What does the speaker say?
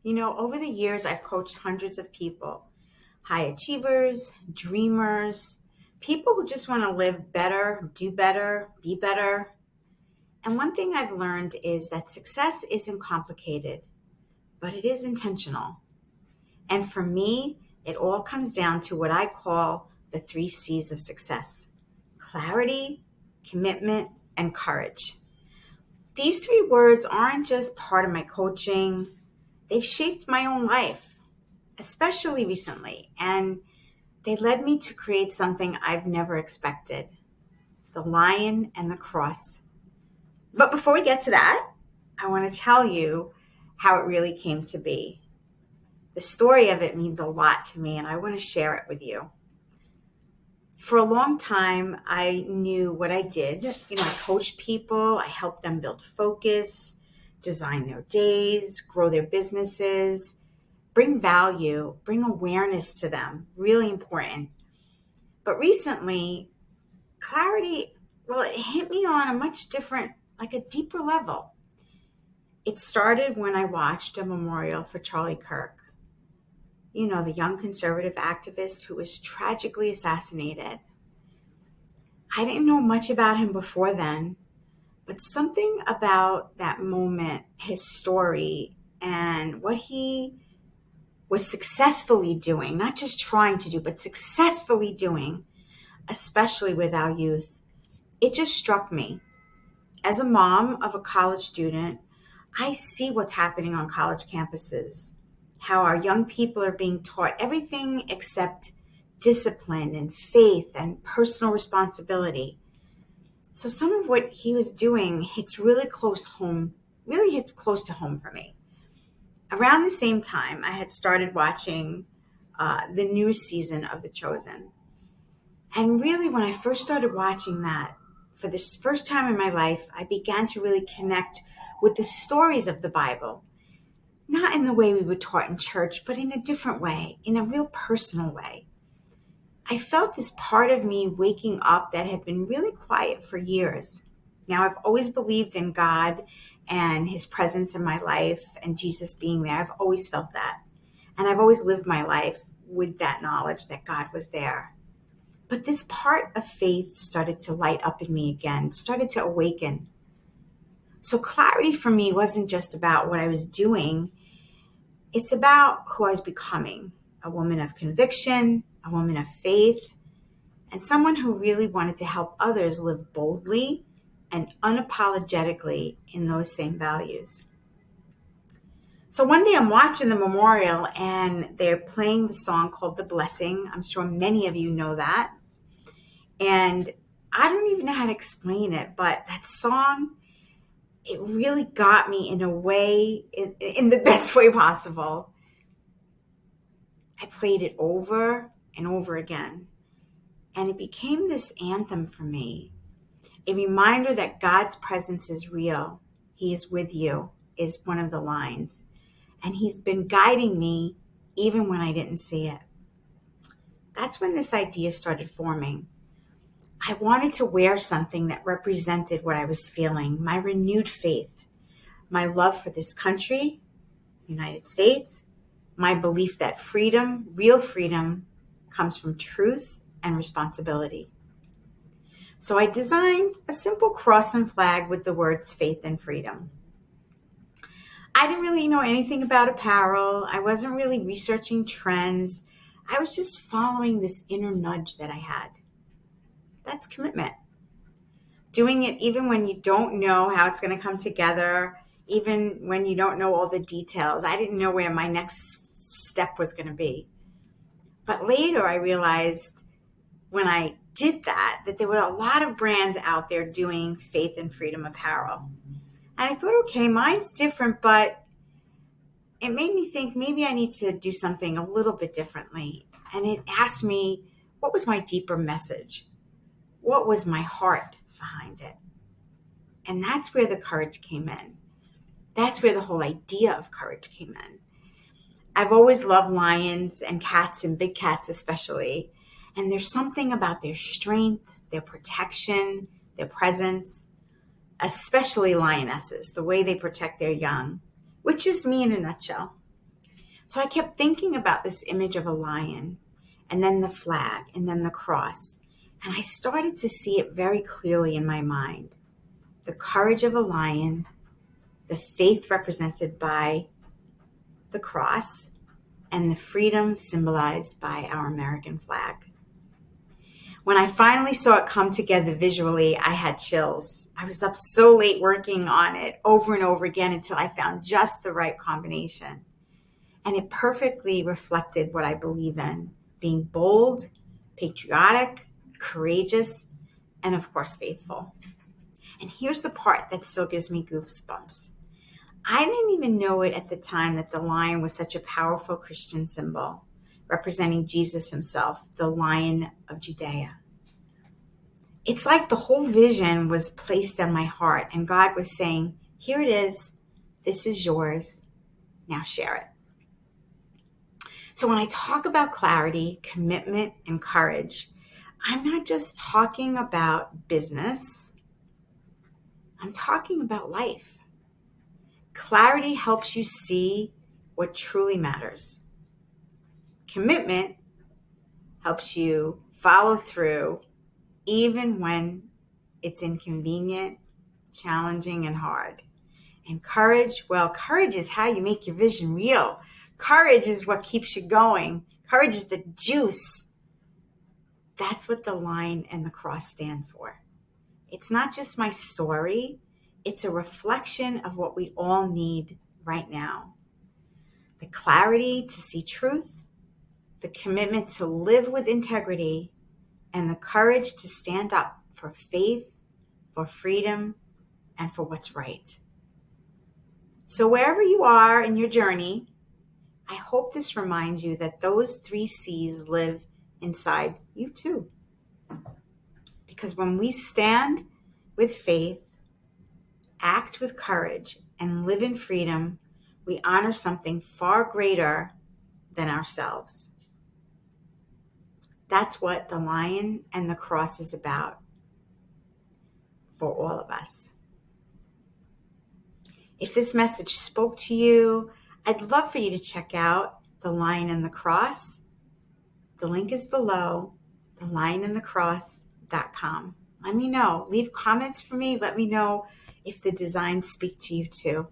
Over the years, I've coached hundreds of people, high achievers, dreamers, people who just want to live better, do better, be better. And one thing I've learned is that success isn't complicated, but it is intentional. And for me, it all comes down to what I call the three C's of success: clarity, commitment, and courage. These three words aren't just part of my coaching, they've shaped my own life, especially recently. And they led me to create something I've never expected: the lion and the cross. But before we get to that, I want to tell you how it really came to be. The story of it means a lot to me, and I want to share it with you. For a long time, I knew what I did. I coached people, I helped them build focus, design their days, grow their businesses, bring value, bring awareness to them. Really important. But recently, clarity, it hit me on a much different, like a deeper level. It started when I watched a memorial for Charlie Kirk, the young conservative activist who was tragically assassinated. I didn't know much about him before then, but something about that moment, his story, and what he was successfully doing, not just trying to do, but successfully doing, especially with our youth, it just struck me. As a mom of a college student, I see what's happening on college campuses, how our young people are being taught everything except discipline and faith and personal responsibility. So some of what he was doing hits close to home for me. Around the same time, I had started watching the newest season of The Chosen. And really, when I first started watching that, for this first time in my life, I began to really connect with the stories of the Bible. Not in the way we were taught in church, but in a different way, in a real personal way. I felt this part of me waking up that had been really quiet for years. Now, I've always believed in God and his presence in my life and Jesus being there. I've always felt that. And I've always lived my life with that knowledge that God was there. But this part of faith started to light up in me again, started to awaken. So clarity for me wasn't just about what I was doing. It's about who I was becoming: a woman of conviction, a woman of faith, and someone who really wanted to help others live boldly and unapologetically in those same values. So one day I'm watching the memorial and they're playing the song called The Blessing. I'm sure many of you know that. And I don't even know how to explain it, but that song, it really got me in a way, in the best way possible. I played it over and over again. And it became this anthem for me. A reminder that God's presence is real. He is with you is one of the lines. And he's been guiding me even when I didn't see it. That's when this idea started forming. I wanted to wear something that represented what I was feeling: my renewed faith, my love for this country, United States, my belief that freedom, real freedom, comes from truth and responsibility. So I designed a simple cross and flag with the words faith and freedom. I didn't really know anything about apparel. I wasn't really researching trends. I was just following this inner nudge that I had. That's commitment. Doing it even when you don't know how it's going to come together, even when you don't know all the details. I didn't know where my next step was going to be. But later I realized when I did that there were a lot of brands out there doing faith and freedom apparel. And I thought, okay, mine's different, but it made me think maybe I need to do something a little bit differently. And it asked me, what was my deeper message? What was my heart behind it? And that's where the courage came in. That's where the whole idea of courage came in. I've always loved lions and cats, and big cats especially. And there's something about their strength, their protection, their presence, especially lionesses, the way they protect their young, which is me in a nutshell. So I kept thinking about this image of a lion, and then the flag, and then the cross. And I started to see it very clearly in my mind. The courage of a lion, the faith represented by the cross, and the freedom symbolized by our American flag. When I finally saw it come together visually, I had chills. I was up so late working on it over and over again until I found just the right combination. And it perfectly reflected what I believe in, being bold, patriotic, courageous, and of course, faithful. And here's the part that still gives me goosebumps. I didn't even know it at the time that the lion was such a powerful Christian symbol, representing Jesus himself, the Lion of Judea. It's like the whole vision was placed on my heart, and God was saying, here it is, this is yours, now share it. So when I talk about clarity, commitment, and courage, I'm not just talking about business, I'm talking about life. Clarity helps you see what truly matters. Commitment helps you follow through even when it's inconvenient, challenging, and hard. And courage, well, courage is how you make your vision real. Courage is what keeps you going. Courage is the juice. That's what the lion and the cross stand for. It's not just my story. It's a reflection of what we all need right now. The clarity to see truth, the commitment to live with integrity, and the courage to stand up for faith, for freedom, and for what's right. So wherever you are in your journey, I hope this reminds you that those 3 C's live inside you too. Because when we stand with faith, act with courage, and live in freedom, we honor something far greater than ourselves. That's what the lion and the cross is about for all of us. If this message spoke to you, I'd love for you to check out The Lion and the Cross. The link is below, thelionandthecross.com. Let me know. Leave comments for me. Let me know if the designs speak to you too.